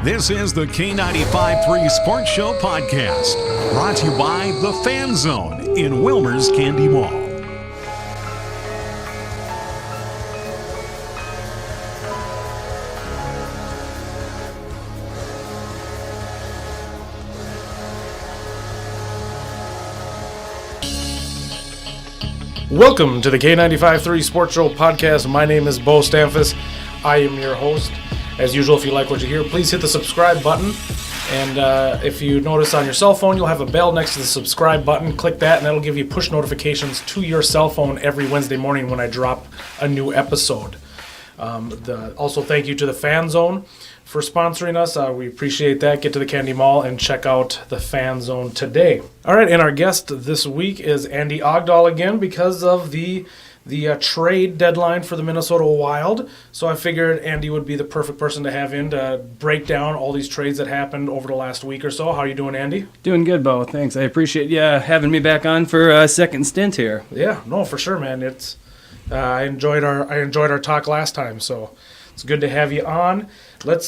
This is the K95.3 Sports Show podcast, brought to you by The Fan Zone in Wilmer's Candy Mall. Welcome to the K95.3 Sports Show podcast. My name is Beau. I am your host. As usual, if you like what you hear, please hit the subscribe button. And if you notice on your cell phone, you'll have a bell next to the subscribe button. Click that, and that'll give you push notifications to your cell phone every Wednesday morning when I drop a new episode. Also, thank you to the Fan Zone for sponsoring us. We appreciate that. Get to the Candy Mall and check out the Fan Zone today. All right, and our guest this week is Andy Ogdahl again because of the trade deadline for the Minnesota Wild. So I figured Andy would be the perfect person to have in to break down all these trades that happened over the last week or so. How are you doing, Andy? Doing good, Beau. Thanks. I appreciate you having me back on for a second stint here. Yeah, no, for sure, man. It's I enjoyed our talk last time, so it's good to have you on. Let's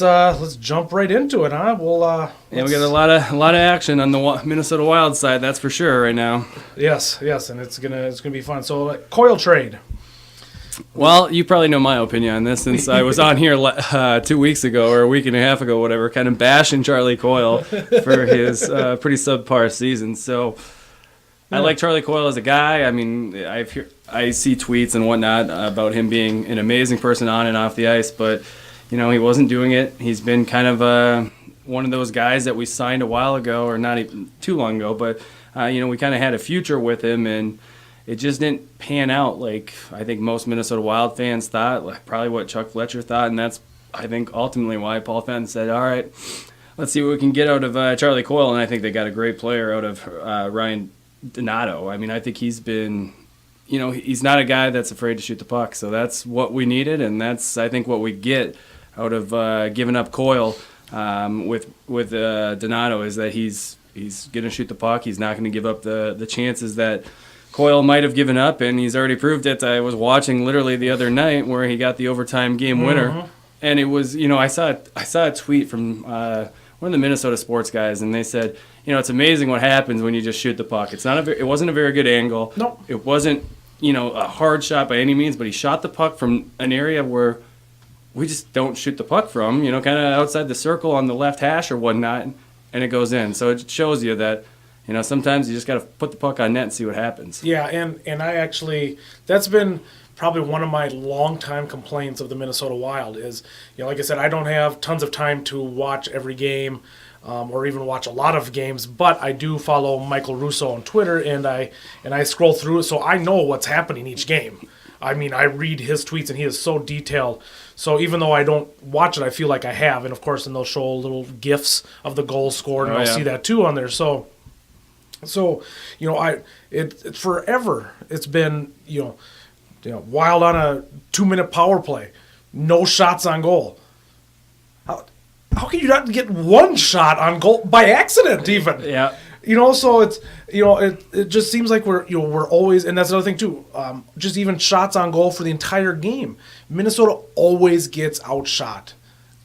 jump right into it, huh? We got a lot of action on the Minnesota Wild side, that's for sure right now. Yes, and it's gonna be fun. So, Coyle trade. Well, you probably know my opinion on this since I was on here 2 weeks ago or a week and a half ago, whatever, kind of bashing Charlie Coyle for his pretty subpar season. So, I like Charlie Coyle as a guy. I mean, I see tweets and whatnot about him being an amazing person on and off the ice, but he wasn't doing it. He's been kind of one of those guys that we signed a while ago, or not even too long ago, but we kind of had a future with him, and it just didn't pan out like I think most Minnesota Wild fans thought, like probably what Chuck Fletcher thought, and that's, I think, ultimately why Paul Fenton said, all right, let's see what we can get out of Charlie Coyle, and I think they got a great player out of Ryan Donato. I mean, I think he's been, he's not a guy that's afraid to shoot the puck, so that's what we needed, and that's, I think, what we get out of giving up Coyle with Donato is that he's going to shoot the puck. He's not going to give up the chances that Coyle might have given up, and he's already proved it. I was watching literally the other night where he got the overtime game winner, and it was, I saw a tweet from one of the Minnesota sports guys, and they said, it's amazing what happens when you just shoot the puck. It wasn't a very good angle. No. It wasn't, a hard shot by any means, but he shot the puck from an area where we just don't shoot the puck from, kind of outside the circle on the left hash or whatnot, and it goes in. So it shows you that, sometimes you just got to put the puck on net and see what happens. Yeah, and I actually, that's been probably one of my long-time complaints of the Minnesota Wild is, like I said, I don't have tons of time to watch every game or even watch a lot of games, but I do follow Michael Russo on Twitter, and I scroll through it, so I know what's happening each game. I mean, I read his tweets, and he is so detailed. So even though I don't watch it, I feel like I have. And, of course, then they'll show little GIFs of the goals scored, and I'll see that, too, on there. So it forever it's been, Wild on a 2-minute power play, no shots on goal. How can you not get one shot on goal by accident even? Yeah. So it's, it just seems like we're always, and that's another thing too, just even shots on goal for the entire game. Minnesota always gets outshot.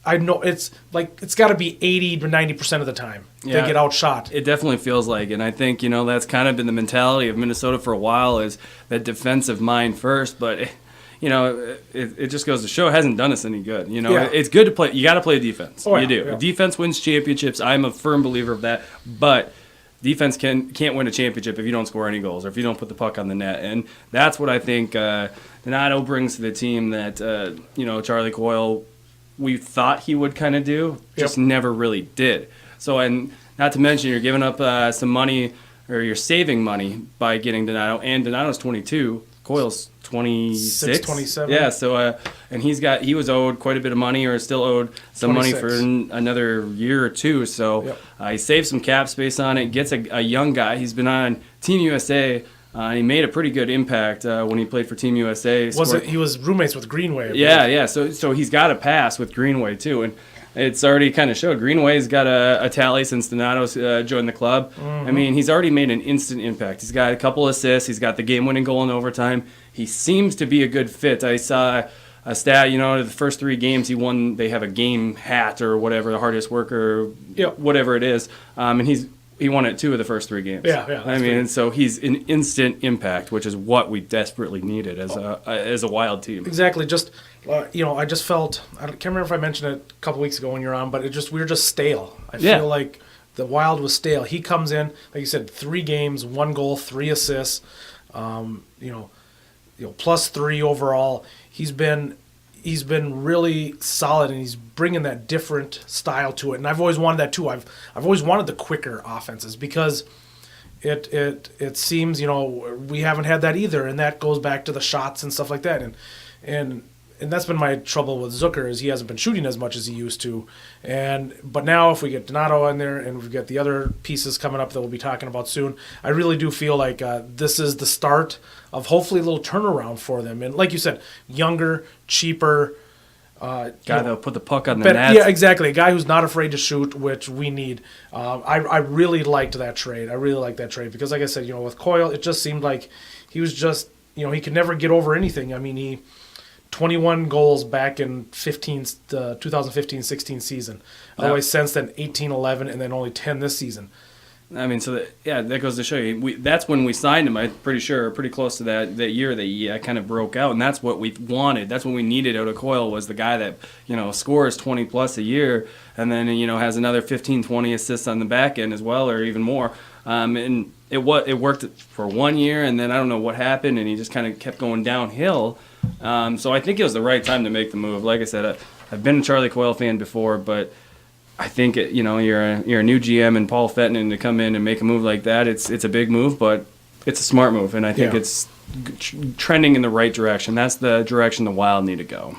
I know it's got to be 80 to 90% of the time they get outshot. It definitely feels like, and I think, that's kind of been the mentality of Minnesota for a while, is that defensive mind first, but it just goes to show it hasn't done us any good. It's good to play. You got to play defense. Oh, you do. Yeah. Defense wins championships. I'm a firm believer of that, but defense can't win a championship if you don't score any goals or if you don't put the puck on the net. And that's what I think Donato brings to the team that, Charlie Coyle, we thought he would kind of do, just never really did. So, and not to mention you're giving up some money, or you're saving money by getting Donato. And Donato's 22, Coyle's 26, 27. Yeah, so and he was owed quite a bit of money, or still owed some 26. money for another year or two. So he saved some cap space on it. Gets a young guy. He's been on Team USA. And he made a pretty good impact when he played for Team USA. He was roommates with Greenway? Yeah. So he's got a pass with Greenway too, and it's already kind of showed. Greenway's got a tally since Donato's joined the club. I mean, he's already made an instant impact. He's got a couple assists. He's got the game-winning goal in overtime. He seems to be a good fit. I saw stat, the first 3 games he won, they have a game hat or whatever, the hardest worker, whatever it is, and he won it 2 of the first 3 games. Yeah. I mean, and so he's an instant impact, which is what we desperately needed as a Wild team. Exactly. Just I just felt, I can't remember if I mentioned it a couple weeks ago when you were on, but we were just stale. I feel like the Wild was stale. He comes in, like you said, 3 games, 1 goal, 3 assists, plus 3 overall. He's been really solid, and he's bringing that different style to it. And I've always wanted that too. I've always wanted the quicker offenses because it seems we haven't had that either, and that goes back to the shots and stuff like that. And that's been my trouble with Zucker, is he hasn't been shooting as much as he used to. But now if we get Donato in there and we've got the other pieces coming up that we'll be talking about soon, I really do feel like this is the start of hopefully a little turnaround for them. And like you said, younger, cheaper. Guy that'll put the puck on the net. Yeah, exactly. A guy who's not afraid to shoot, which we need. I really liked that trade. I really liked that trade because, like I said, with Coyle, it just seemed like he was just, he could never get over anything. I mean, he 21 goals back in 2015-16 season. Always since then, 18-11, and then only 10 this season. I mean, that goes to show you. That's when we signed him, I'm pretty sure, pretty close to that year that he kind of broke out, and that's what we wanted. That's what we needed out of Coyle, was the guy that, scores 20-plus a year, and then, has another 15, 20 assists on the back end as well, or even more. And it worked for 1 year, and then I don't know what happened, and he just kind of kept going downhill. So I think it was the right time to make the move. Like I said, I've been a Charlie Coyle fan before, but I think you're a new GM and Paul Fenton to come in and make a move like that. It's a big move, but it's a smart move, and I think it's trending in the right direction. That's the direction the Wild need to go.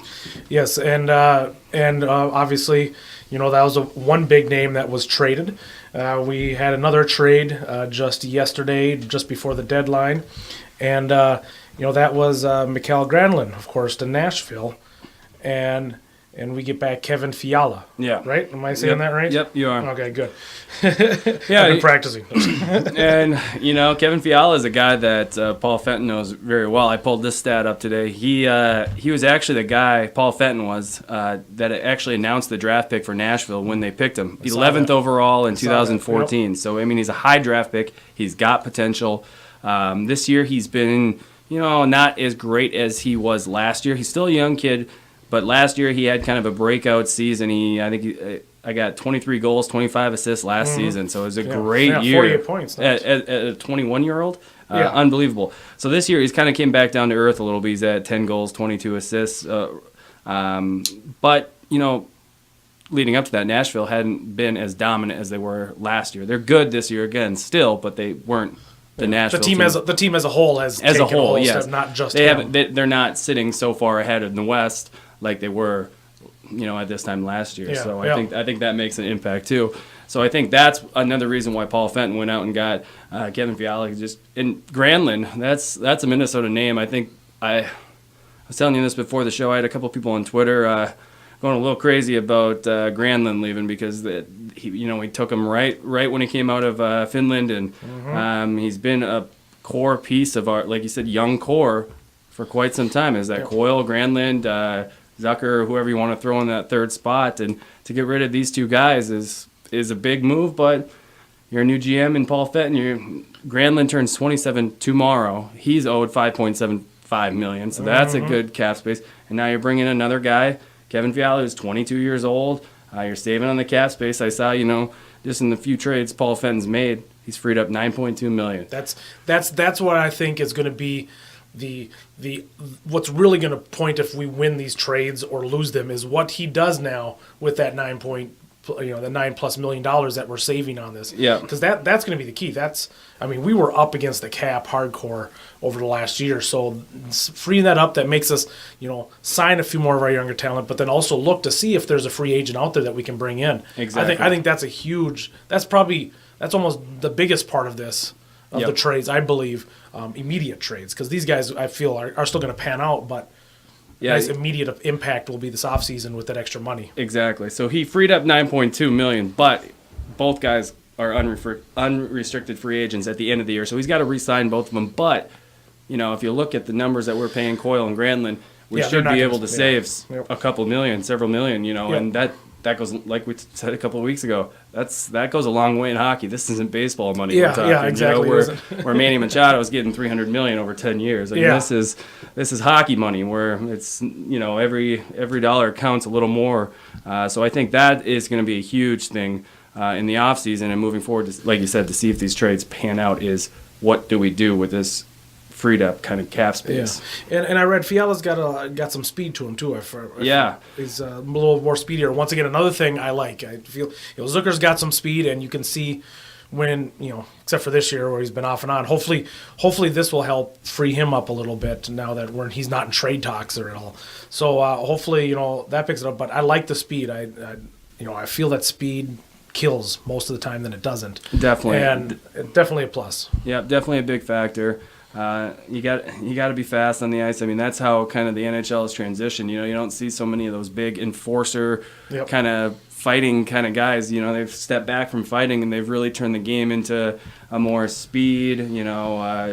Yes, and obviously, that was one big name that was traded. We had another trade just yesterday, just before the deadline, and that was Mikael Granlund, of course, to Nashville, and we get back Kevin Fiala. Yeah. Right? Am I saying that right? Yep, you are. Okay, good. Yeah, I've been practicing. And, Kevin Fiala is a guy that Paul Fenton knows very well. I pulled this stat up today. He was actually the guy, Paul Fenton was, that actually announced the draft pick for Nashville when they picked him. 11th overall in 2014. Yep. So, I mean, he's a high draft pick. He's got potential. This year he's been, not as great as he was last year. He's still a young kid. But last year he had kind of a breakout season. I got 23 goals, 25 assists last season. So it was a great year. 48 points. Nice. At a 21-year-old. Unbelievable. So this year he's kind of came back down to earth a little bit. He's at 10 goals, 22 assists. But, leading up to that, Nashville hadn't been as dominant as they were last year. They're good this year again still, but they weren't. The Nashville team as a whole has taken a whole step, not just they're not sitting so far ahead in the West like they were, at this time last year. So I think that makes an impact too. So I think that's another reason why Paul Fenton went out and got Kevin Fiala. And Granlund, that's a Minnesota name. I think I was telling you this before the show. I had a couple people on Twitter going a little crazy about Granlund leaving because he took him right when he came out of Finland, and he's been a core piece of our, like you said, young core for quite some time. Is that Coyle, Granlund, Zucker, whoever you want to throw in that third spot, and to get rid of these 2 guys is a big move. But you're a new GM in Paul Fenton. Granlund turns 27 tomorrow. He's owed $5.75 million, so that's a good cap space. And now you're bringing another guy, Kevin Fiala, who's 22 years old. You're saving on the cap space. I saw, just in the few trades Paul Fenton's made, he's freed up $9.2 million. That's what I think is going to be the what's really going to point if we win these trades or lose them is what he does now with that the $9+ million that we're saving on this. Yeah. Because that's going to be the key. We were up against the cap hardcore over the last year, so freeing that up, that makes us, sign a few more of our younger talent, but then also look to see if there's a free agent out there that we can bring in. Exactly. I think that's that's almost the biggest part of this, of the trades, I believe, immediate trades, because these guys, I feel, are still going to pan out, but nice immediate impact will be this offseason with that extra money. Exactly. So he freed up $9.2 million, but both guys are unrestricted free agents at the end of the year, so he's got to re-sign both of them. But, if you look at the numbers that we're paying Coyle and Granlund, we they're should not be gonna- able to yeah. save Yep. a couple million, several million, Yep. and that goes, like we said a couple of weeks ago, that goes a long way in hockey. This isn't baseball money we're Yeah, talking. yeah, exactly, Where, isn't where Manny Machado is getting $300 million over 10 years. I mean, Yeah. this is hockey money where it's, every dollar counts a little more. So I think that is going to be a huge thing in the offseason and moving forward, like you said, to see if these trades pan out is what do we do with this freed up kind of cap space. Yeah, and I read Fiala's got some speed to him too. Yeah. He's a little more speedier. Once again, another thing I feel Zucker's got some speed, and you can see when except for this year where he's been off and on. Hopefully this will help free him up a little bit now that he's not in trade talks or at all. So hopefully that picks it up. But I like the speed. I feel that speed kills most of the time than it doesn't. Definitely. And definitely a plus. Yeah, definitely a big factor. You got to be fast on the ice. I mean, that's how kind of the NHL has transitioned. You don't see so many of those big enforcer Yep. kind of fighting kind of guys. They've stepped back from fighting and they've really turned the game into a more speed,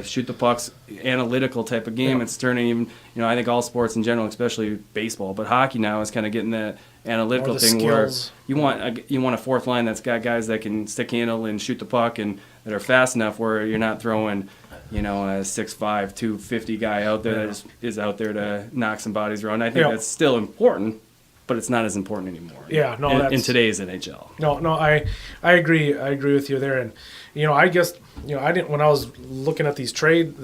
shoot the pucks, analytical type of game. Yep. It's turning even, I think all sports in general, especially baseball, but hockey now is kind of getting that analytical More the thing skills. where you want a fourth line that's got guys that can stick handle and shoot the puck and that are fast enough where you're not throwing a 6'5", 250 guy out there that is out there to knock some bodies around. I think that's still important, but it's not as important anymore. Yeah, no, in today's NHL. No, I agree. I agree with you there. And I guess I didn't when I was looking at this trade.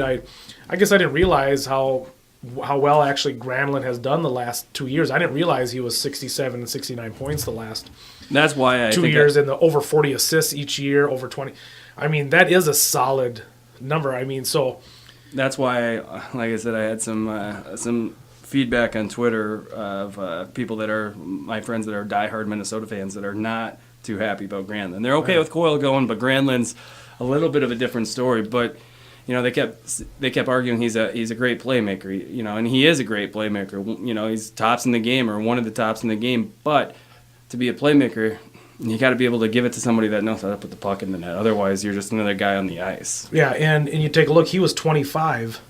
I guess I didn't realize how well actually Granlund has done the last 2 years. I didn't realize he was 67 and 69 points the last That's why I 2 think years, and the over 40 assists each year, over 20. I mean, that is a solid number. I mean, so that's why, like I said, I had some feedback on Twitter of people that are my friends that are diehard Minnesota fans that are not too happy about Granlund. They're okay with Coyle going, but Granlund's a little bit of a different story. But they kept arguing he's a great playmaker, and he is a great playmaker. He's tops in the game or one of the tops in the game. But to be a playmaker, you got to be able to give it to somebody that knows how to put the puck in the net. Otherwise, you're just another guy on the ice. yeah, and you take a look. He was 25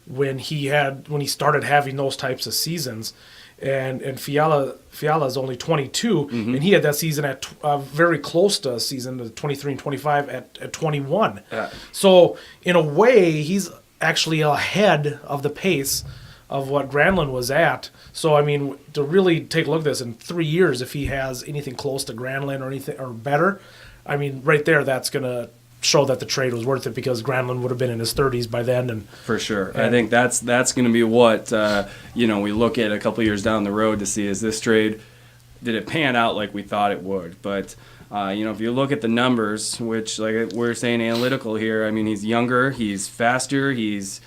when he started having those types of seasons, and Fiala's only 22, and he had that season at very close to a season of 23 and 25 at 21. Yeah. So in a way, he's actually ahead of the pace of what Granlund was at. So I mean, to really take a look at this in 3 years, if he has anything close to Granlund or anything or better, I mean, right there, that's gonna show that the trade was worth it because Granlund would have been in his 30s by then. And for sure, I think that's going to be what we look at a couple years down the road to see is this trade, did it pan out like we thought it would? But if you look at the numbers, which like we're saying analytical here, I mean he's younger, he's faster, he's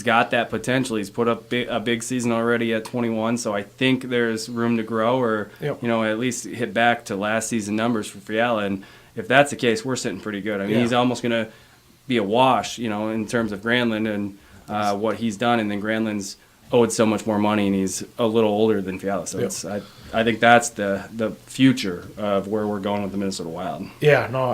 got that potential. He's put up a big season already at 21, so I think there's room to grow or at least hit back to last season numbers for Fiala. And if that's the case, we're sitting pretty good. I mean, he's almost going to be a wash, in terms of Granlund and what he's done. And then Granlund's owed so much more money, and he's a little older than Fiala. So I think that's the future of where we're going with the Minnesota Wild. Yeah, no,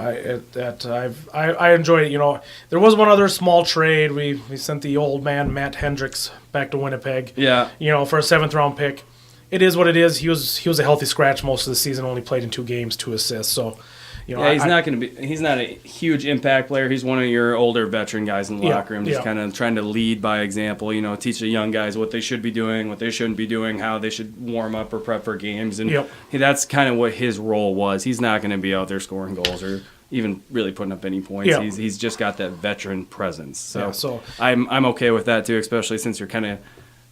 I enjoyed it. There was one other small trade. We sent the old man Matt Hendricks back to Winnipeg. Yeah. For a 7th round pick. It is what it is. He was a healthy scratch most of the season. Only played in 2 games, 2 assists. So. He's not a huge impact player. He's one of your older veteran guys in the locker room, just kind of trying to lead by example, teach the young guys what they should be doing, what they shouldn't be doing, how they should warm up or prep for games. And that's kind of what his role was. He's not going to be out there scoring goals or even really putting up any points. Yeah. He's just got that veteran presence. So I'm okay with that too, especially since you're kind of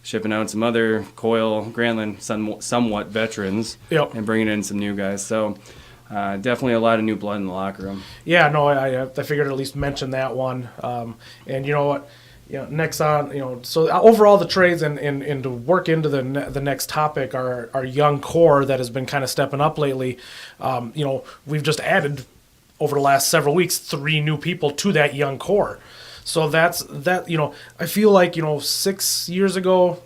shipping out some other Coyle, Granlund, somewhat veterans and bringing in some new guys. So definitely a lot of new blood in the locker room. Yeah, no, I figured at least mention that one. And you know what? Next on, so overall the trades and to work into the next topic, our young core that has been kind of stepping up lately. We've just added over the last several weeks 3 new people to that young core. So that's that. I feel like 6 years ago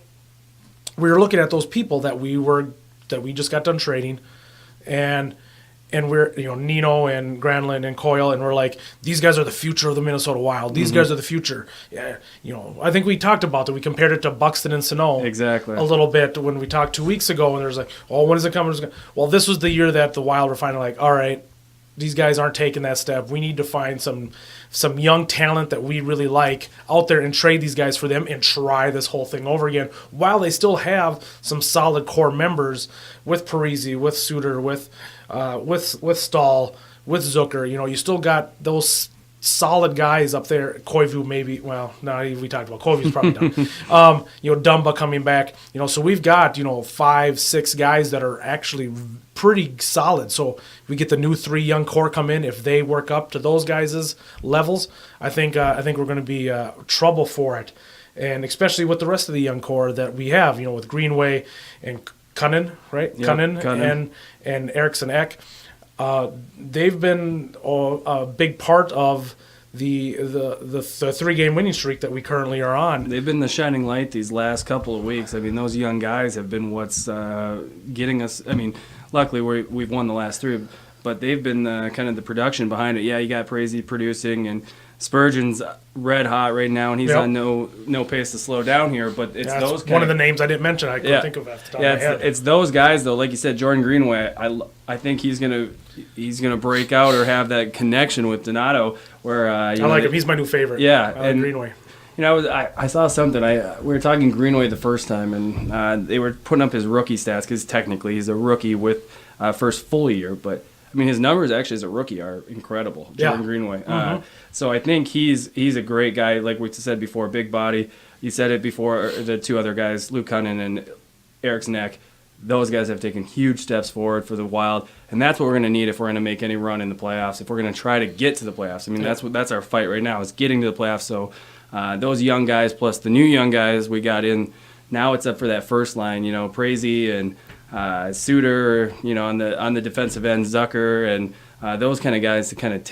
we were looking at those people that we just got done trading, and and we're, Nino and Granlund and Coyle, and we're like, these guys are the future of the Minnesota Wild. These guys are the future. Yeah, I think we talked about that. We compared it to Buxton and Sano exactly a little bit when we talked 2 weeks ago, and there's like, oh, when is it coming? Well, this was the year that the Wild were finally like, all right, these guys aren't taking that step. We need to find some young talent that we really like out there and trade these guys for them and try this whole thing over again, while they still have some solid core members with Parise, with Suter, with Staal, with Zucker. You still got those solid guys up there. Koivu maybe. Well, no, we talked about Koivu's probably done. Dumba coming back. So we've got 5-6 guys that are actually pretty solid. So we get the new 3 young core come in. If they work up to those guys' levels, I think we're going to be trouble for it, and especially with the rest of the young core that we have. With Greenway and Cunnin, right? Yep, Cunnin and Eriksson Ek. They've been a big part of the 3-game winning streak that we currently are on. They've been the shining light these last couple of weeks. I mean, those young guys have been what's getting us. I mean, luckily we've won the last 3, but they've been kind of the production behind it. Yeah, you got Parise producing, and Spurgeon's red hot right now, and he's on no pace to slow down here. But it's those one of the names I didn't mention. I couldn't think of that. It's those guys though. Like you said, Jordan Greenway. I think he's gonna break out or have that connection with Donato. Where I like him. He's my new favorite. Yeah, and Greenway. I saw something. We were talking Greenway the first time, and they were putting up his rookie stats because technically he's a rookie with first full year, but. I mean, his numbers actually as a rookie are incredible. Jordan Greenway. So I think he's a great guy. Like we said before, big body. You said it before. The 2 other guys, Luke Cunnin and Eriksson Ek. Those guys have taken huge steps forward for the Wild, and that's what we're going to need if we're going to make any run in the playoffs. If we're going to try to get to the playoffs, I mean, that's our fight right now is getting to the playoffs. So those young guys plus the new young guys we got in. Now it's up for that first line. Parise and. Suter, on the defensive end, Zucker, and those kind of guys to kind of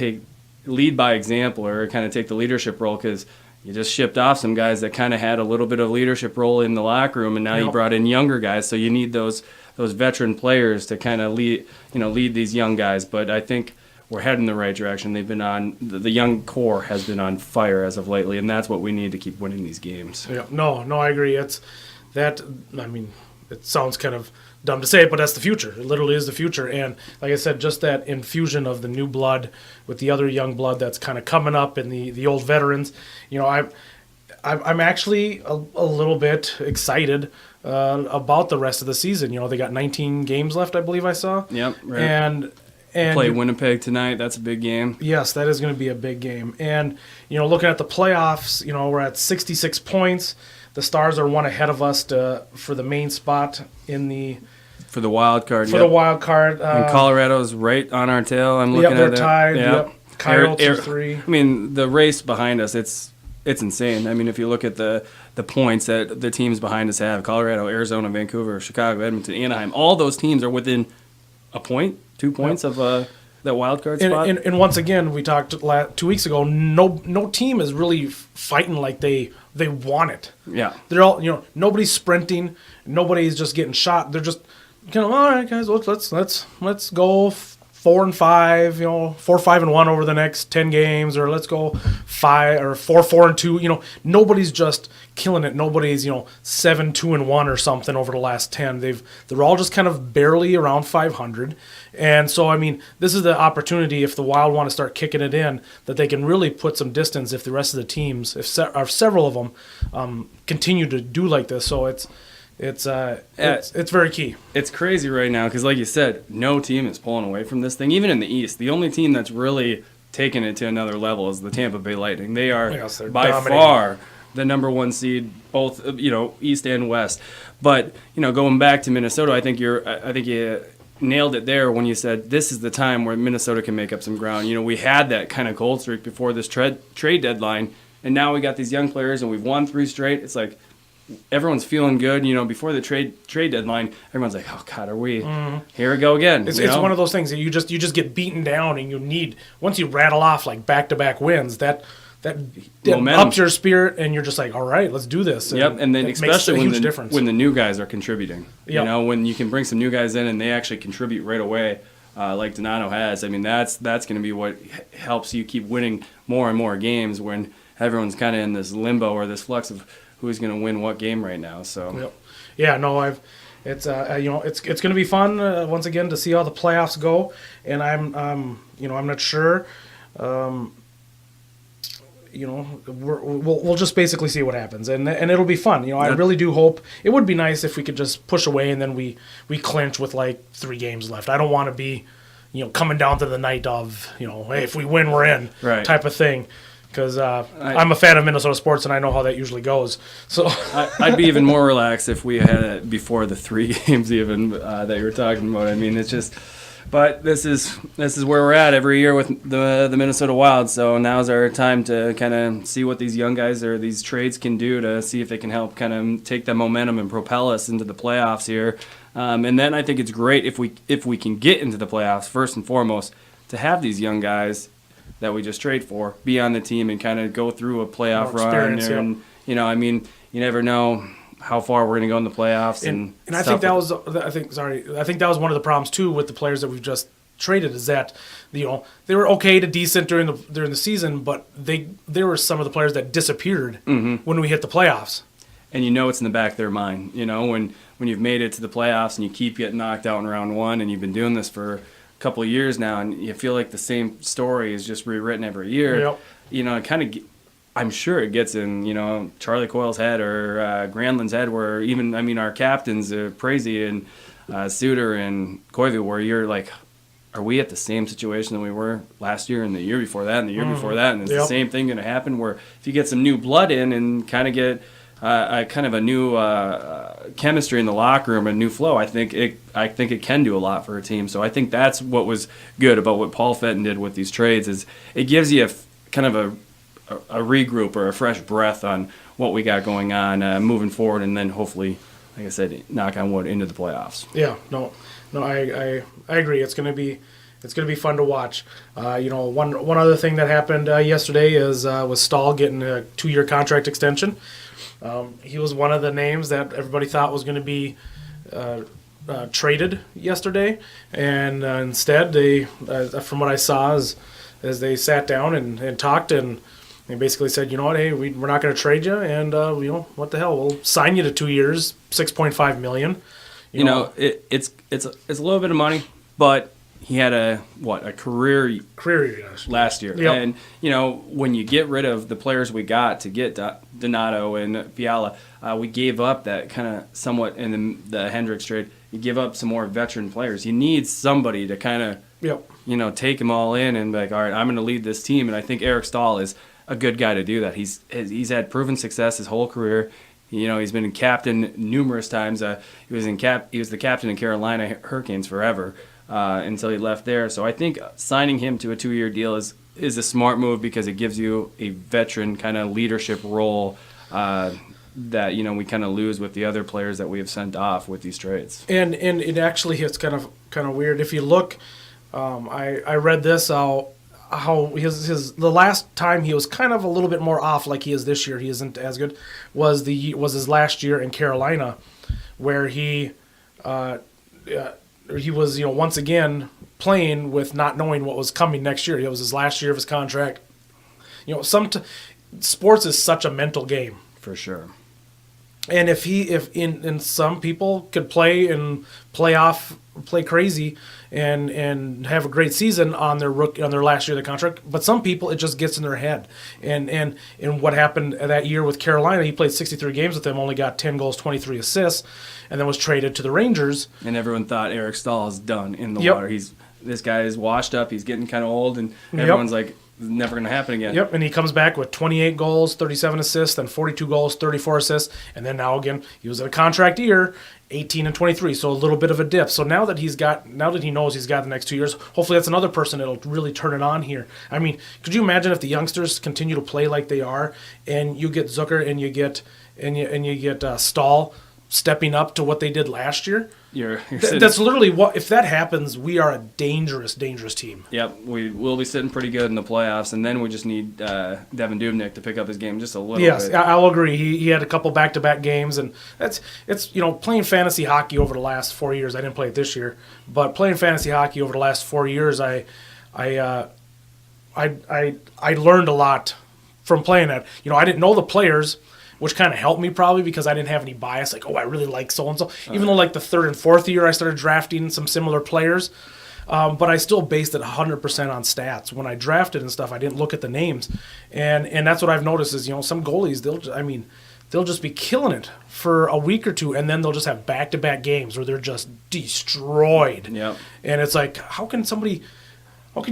lead by example or kind of take the leadership role, because you just shipped off some guys that kind of had a little bit of leadership role in the locker room, and now you brought in younger guys, so you need those veteran players to kind of lead these young guys. But I think we're heading in the right direction. They've been on the young core has been on fire as of lately, and that's what we need to keep winning these games. Yeah, no, I agree. It's that. I mean, it sounds kind of dumb to say it, but that's the future. It literally is the future. And like I said, just that infusion of the new blood with the other young blood that's kind of coming up, and the old veterans. I'm actually a little bit excited about the rest of the season. They got 19 games left, I believe I saw. Yep. Right. And play Winnipeg tonight. That's a big game. Yes, that is going to be a big game. And looking at the playoffs, we're at 66 points. The Stars are 1 ahead of us for the main spot for the wild card. The wild card. And Colorado's right on our tail. I'm looking at it. They're tied. Yep. Coyotes are 3. I mean, the race behind us, it's insane. I mean, if you look at the points that the teams behind us have, Colorado, Arizona, Vancouver, Chicago, Edmonton, Anaheim, all those teams are within a point, 2 points of that wild card spot. And once again, we talked 2 weeks ago, no team is really fighting like they want it. Yeah. They're all, nobody's sprinting, nobody's just getting shot. They're just all right, guys, let's go 4-5, 4-5-1 over the next 10 games, or let's go 4-4-2. Nobody's just killing it. Nobody's 7-2-1 or something over the last 10. They're all just kind of barely around 500. And so, I mean, this is the opportunity, if the Wild want to start kicking it in, that they can really put some distance if the rest of the teams, if several of them, continue to do like this. So it's very key. It's crazy right now because, like you said, no team is pulling away from this thing. Even in the East, the only team that's really taken it to another level is the Tampa Bay Lightning. They are by far the number 1 seed, both East and West. But going back to Minnesota, I think you nailed it there when you said this is the time where Minnesota can make up some ground. We had that kind of cold streak before this trade deadline, and now we got these young players, and we've won 3 straight. It's like everyone's feeling good. Before the trade deadline, everyone's like, "Oh God, are we here we go again?" It's one of those things that you just get beaten down, and you need, once you rattle off like back-to-back wins, that ups your spirit, and you're just like, all right, let's do this. And then especially when the new guys are contributing. Yep. When you can bring some new guys in and they actually contribute right away. like Donato has, I mean, that's going to be what helps you keep winning more and more games when everyone's kind of in this limbo or this flux of who's going to win what game right now. So, yep. Yeah, no, it's going to be fun once again to see how the playoffs go, and I'm not sure. We'll just basically see what happens, and it'll be fun. I really do hope it would be nice if we could just push away and then we clinch with like 3 games left. I don't want to be, coming down to the night of, hey, if we win, we're in, right, type of thing. Because I'm a fan of Minnesota sports and I know how that usually goes. So I'd be even more relaxed if we had it before the 3 games even that you were talking about. I mean, it's just. But this is where we're at every year with the Minnesota Wild. So now's our time to kind of see what these young guys or these trades can do to see if they can help kind of take that momentum and propel us into the playoffs here. And then I think it's great if we can get into the playoffs first and foremost to have these young guys that we just trade for be on the team and kind of go through a playoff run there. Yep. And I mean, you never know how far we're going to go in the playoffs, and I think that was one of the problems too with the players that we've just traded is that they were okay to decent during the season, but there were some of the players that disappeared when we hit the playoffs. And it's in the back of their mind, when you've made it to the playoffs and you keep getting knocked out in round 1, and you've been doing this for a couple of years now, and you feel like the same story is just rewritten every year. Yep. It kind of. I'm sure it gets in, Charlie Coyle's head or Granlund's head, where even, our captains, Prezi and Suter and Koivu, where you're like, are we at the same situation that we were last year and the year before that and the year before that? And is the same thing going to happen where if you get some new blood in and kind of get a new chemistry in the locker room, a new flow, I think it can do a lot for a team. So I think that's what was good about what Paul Fenton did with these trades is it gives you a regroup or a fresh breath on what we got going on moving forward, and then hopefully, like I said, knock on wood, into the playoffs. Yeah, no, I agree. It's gonna be fun to watch. One other thing that happened yesterday was Staal getting a 2-year contract extension. He was one of the names that everybody thought was going to be traded yesterday, and instead they, from what I saw, as they sat down and talked and. They basically said, hey, we're not going to trade you, and what the hell? We'll sign you to 2 years, $6.5 million. It's a little bit of money, but he had a career year last year. Yep. And when you get rid of the players we got to get Donato and Fiala, we gave up that kind of somewhat in the Hendricks trade. You give up some more veteran players. You need somebody to kind of take them all in and be like, all right, I'm going to lead this team. And I think Eric Staal is a good guy to do that. He's had proven success his whole career. He's been captain numerous times. He was the captain in Carolina Hurricanes forever until he left there. So I think signing him to a 2-year deal is a smart move because it gives you a veteran kind of leadership role that we kind of lose with the other players that we have sent off with these trades. And it actually is kind of weird if you look. I read this how the last time he was kind of a little bit more off like he is this year, he isn't as good, was his last year in Carolina, where he was once again playing with not knowing what was coming next year. It was his last year of his contract. Sports is such a mental game for sure. And if some people could play crazy and have a great season on their last year of the contract, but some people it just gets in their head. And what happened that year with Carolina, he played 63 games with them, only got 10 goals, 23 assists, and then was traded to the Rangers. And everyone thought Eric Staal is done in the water. This guy is washed up. He's getting kind of old, and everyone's like, never going to happen again. Yep, and he comes back with 28 goals, 37 assists, then 42 goals, 34 assists, and then now again, he was in a contract year, 18 and 23, so a little bit of a dip. So now that he knows he's got the next 2 years, hopefully that's another person that'll really turn it on here. I mean, could you imagine if the youngsters continue to play like they are, and you get Zucker and you get Staal stepping up to what they did last year? you're sitting. That's literally what. If that happens, we are a dangerous team. Yep, we will be sitting pretty good in the playoffs, and then we just need Devin Dubnyk to pick up his game just a little bit. Yes, I'll agree. He had a couple back-to-back games, and it's playing fantasy hockey over the last 4 years. I didn't play it this year, but playing fantasy hockey over the last 4 years, I learned a lot from playing that. I didn't know the players, which kind of helped me probably because I didn't have any bias. Like, I really like so-and-so. Even though like the third and fourth year I started drafting some similar players, but I still based it 100% on stats. When I drafted and stuff, I didn't look at the names. And that's what I've noticed is, some goalies, they'll just be killing it for a week or two, and then they'll just have back-to-back games where they're just destroyed. Yep. And it's like, how can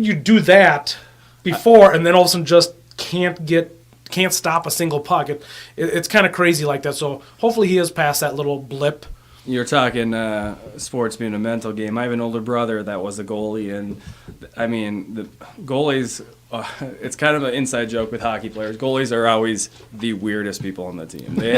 you do that before and then all of a sudden just can't stop a single puck? It's kind of crazy like that. So hopefully he has passed that little blip. You're talking sports being a mental game. I have an older brother that was a goalie, and I mean the goalies. It's kind of an inside joke with hockey players. Goalies are always the weirdest people on the team. They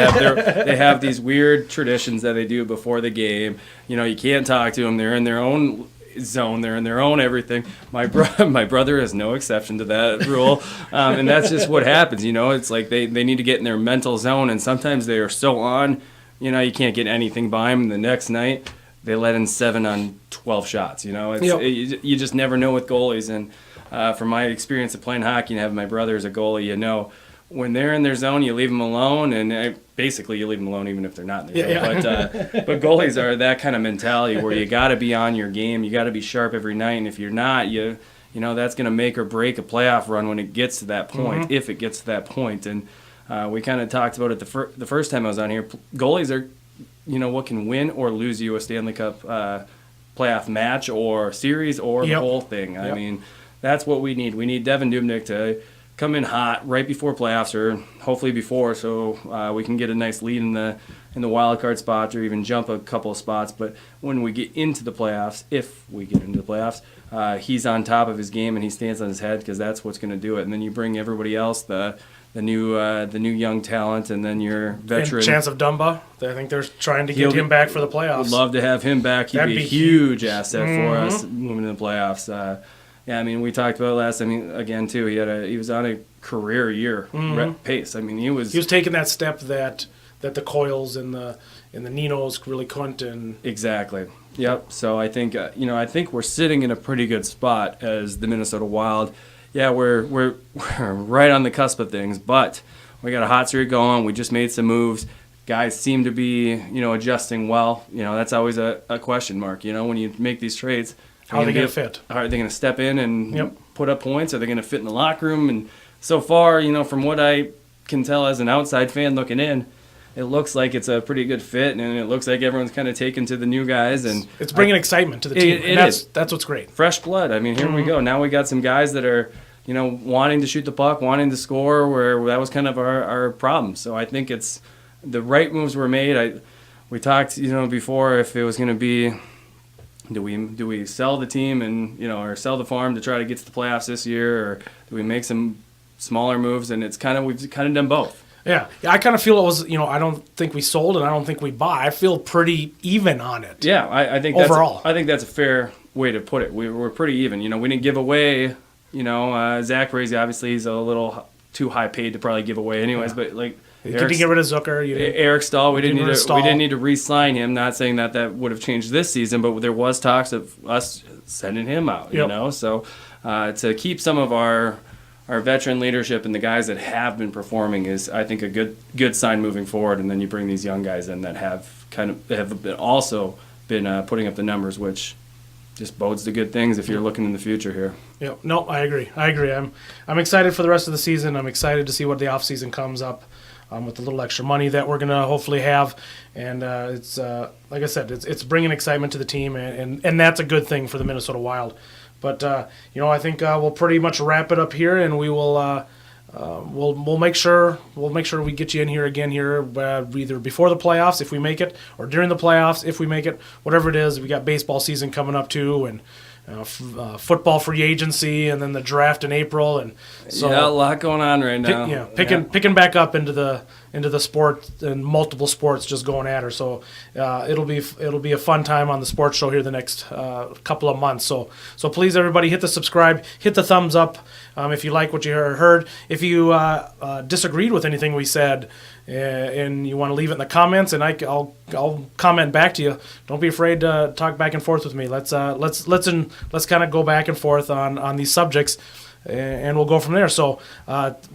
have these weird traditions that they do before the game. You can't talk to them. They're in their own zone. They're in their own everything. My brother is no exception to that rule, and that's just what happens. It's like they need to get in their mental zone, and sometimes they are so on. You can't get anything by them. The next night they let in 7 on 12 shots. You just never know with goalies. And from my experience of playing hockey and having my brother as a goalie, when they're in their zone, you leave them alone, and basically you leave them alone even if they're not in their zone. But goalies are that kind of mentality where you got to be on your game, you got to be sharp every night, and if you're not, that's going to make or break a playoff run when it gets to that point, if it gets to that point. And we kind of talked about it the first time I was on here. Goalies are, what can win or lose you a Stanley Cup playoff match or series or the whole thing. I mean, that's what we need. We need Devin Dubnyk to come in hot right before playoffs, or hopefully before, so we can get a nice lead in the wild card spots, or even jump a couple of spots. But when we get into the playoffs, if we get into the playoffs, he's on top of his game and he stands on his head, because that's what's going to do it. And then you bring everybody else, the new young talent, and then your veteran. And chance of Dumba. I think they're trying to get him back for the playoffs. Would love to have him back. He'd be a huge asset for us moving into the playoffs. Yeah, I mean, we talked about it last. I mean, again too, he was on a career year pace. I mean, he was taking that step that the Coils and the Ninos really couldn't. And exactly. Yep. So I think I think we're sitting in a pretty good spot as the Minnesota Wild. Yeah, we're right on the cusp of things, but we got a hot streak going. We just made some moves. Guys seem to be adjusting well. That's always a question mark. When you make these trades. How are they going to fit? Are they going to step in and put up points? Are they going to fit in the locker room? And so far, from what I can tell as an outside fan looking in, it looks like it's a pretty good fit, and it looks like everyone's kind of taken to the new guys. And it's bringing excitement to the team. That's what's great. Fresh blood. I mean, here we go. Now we got some guys that are, wanting to shoot the puck, wanting to score, where that was kind of our problem. So I think it's the right moves were made. We talked, before if it was going to be, do we sell the team and or sell the farm to try to get to the playoffs this year, or do we make some smaller moves? And we've kind of done both. Yeah, I kind of feel it was I don't think we sold and I don't think we buy. I feel pretty even on it. Yeah, I think overall I think that's a fair way to put it. We're pretty even. We didn't give away. Zach Brazy, obviously he's a little too high paid to probably give away anyways, but like. You didn't get rid of Zucker. Eric Staal, we didn't need to re-sign him. Not saying that would have changed this season, but there was talks of us sending him out. So to keep some of our veteran leadership and the guys that have been performing is, I think, a good sign moving forward. And then you bring these young guys in that have also been putting up the numbers, which just bodes the good things if you're looking in the future here. Yeah, no, I agree. I'm excited for the rest of the season. I'm excited to see what the off season comes up. With a little extra money that we're going to hopefully have. And it's like I said, it's bringing excitement to the team, and that's a good thing for the Minnesota Wild. But, I think we'll pretty much wrap it up here, and we will we'll make sure we get you in here again here either before the playoffs if we make it, or during the playoffs if we make it. Whatever it is, we got baseball season coming up too, and football free agency, and then the draft in April, and so a lot going on right now. Picking back up into the into the sport and multiple sports just going at her. So it'll be a fun time on the sports show here the next couple of months. So please, everybody, hit the subscribe, hit the thumbs up if you like what you heard. If you disagreed with anything we said and you want to leave it in the comments, and I'll comment back to you. Don't be afraid to talk back and forth with me. Let's kind of go back and forth on these subjects, and we'll go from there. So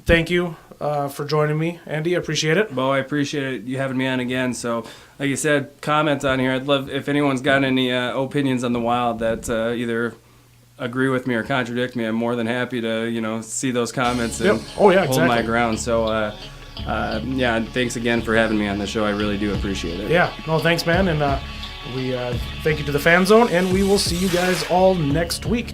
thank you for joining me, Andy. I appreciate it. Beau, I appreciate you having me on again. So, like you said, comments on here. I'd love if anyone's got any opinions on the Wild that either agree with me or contradict me. I'm more than happy to see those comments and hold my ground. So, and thanks again for having me on the show. I really do appreciate it. Yeah, no, thanks, man. And we thank you to the Fan Zone, and we will see you guys all next week.